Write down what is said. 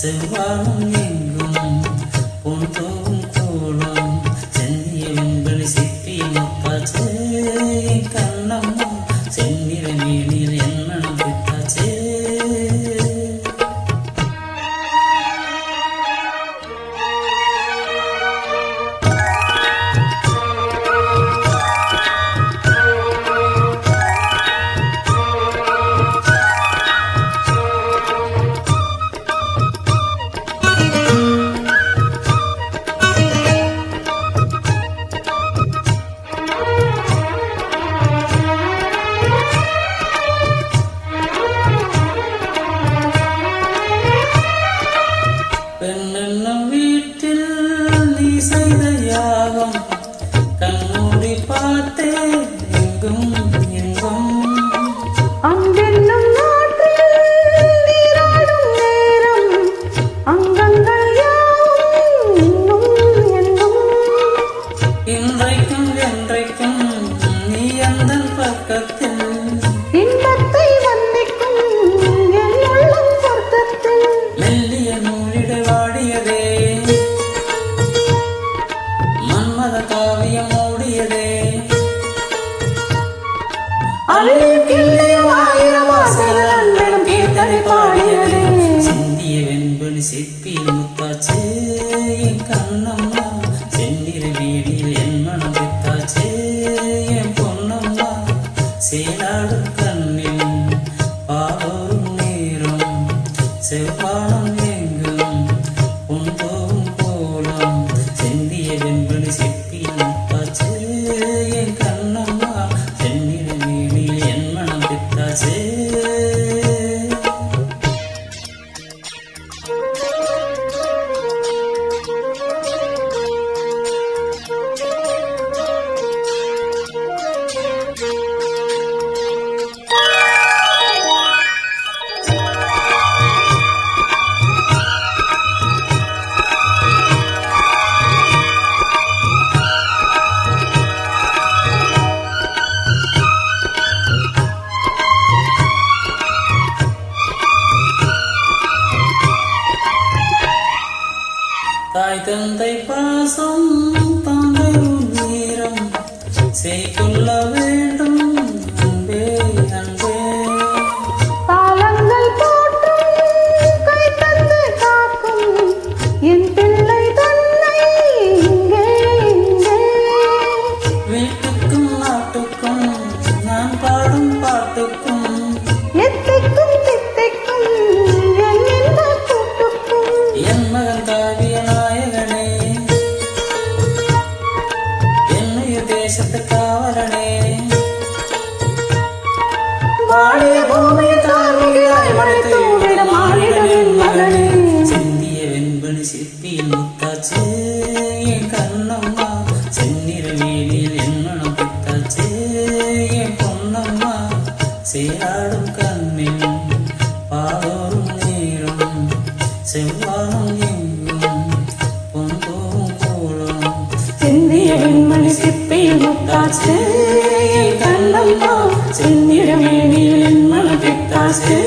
செவ்வானம் எங்கும் பொன்தோம் கோலம் சென்னிய வெண்பலி சிப்பி முத்தாச்சே கண்ணம்மா செந்நிற மேனில் என் மனம் பித்தாச்சே பெண்ணென்னும் வீட்டில் நீ செய்த யாகம் கண்மூடி பார்த்தே எங்கும் எங்கும் அங்கென்னும் நாட்டில் நீராடும் நேரம் அங்கங்கள் யாவும் இன்னும் என்னும் இன்றைக்கும் என்றைக்கும் நீ அந்தன் பக்கத்தில் இன்பத்தை வந்திக்கும் என் உள்ளம் சொர்க்கத்தில் மெல்லிய நூலிட வாடியதே மன்மத காவியம் ஓடியதே சிந்திய வெண்பலி சிப்பி முத்தாச்சே என் கண்ணம்மா செந்நிற வீடியில் என் மனம் பித்தாச்சே என் பொன்னம்மா சேலாடும் கண்ணில் பாவோரும் நேரம் செவ்வானம் எங்கும் பொன்தோம் கோலம் செந்திய வெண்பலி சிப்பி முத்தாச்சே என் கண்ணம்மா செந்நிற வீடியில் என் மனம் பித்தாச்சே தாய் தந்தை பாசம் தாங்கை உயிரம் செய்கொள்ள வேண்டும் அன்பே அன்பே தாளங்கள் போட்டும் கை தந்து காக்கும் என் பிள்ளை தன்னை இங்கே இங்கே வீட்டுக்கும் நாட்டுக்கும் நான் பாடும் பாட்டுக்கும் எத்திக்கும் தித்திக்கும் என் இன்ப கூட்டுக்கும் என் மகன் காவிய நாயகனே என்னுய தேசத்து காவலனே வாழிய பூமி தாழ்மையாய் மழைத்து விட மாறிடவின் மகனே செந்திய வெண்பலி சிப்பியில் முத்தாச்சே என் கண்ணம்மா செந்நிற வேலியில் என் மனம் பித்தாச்சே என் பொன்னம்மா சேராடும் கண்ணில் பாதோறும் நேரம் செவ்வானம் எங்கும் பொன்தோம் கோலம் செந்திய வெண்மணி சிப்பியில் முத்தாச்சே கண்ணம்மா செந்நிற மேனியில் என் மனம் பித்தாச்சே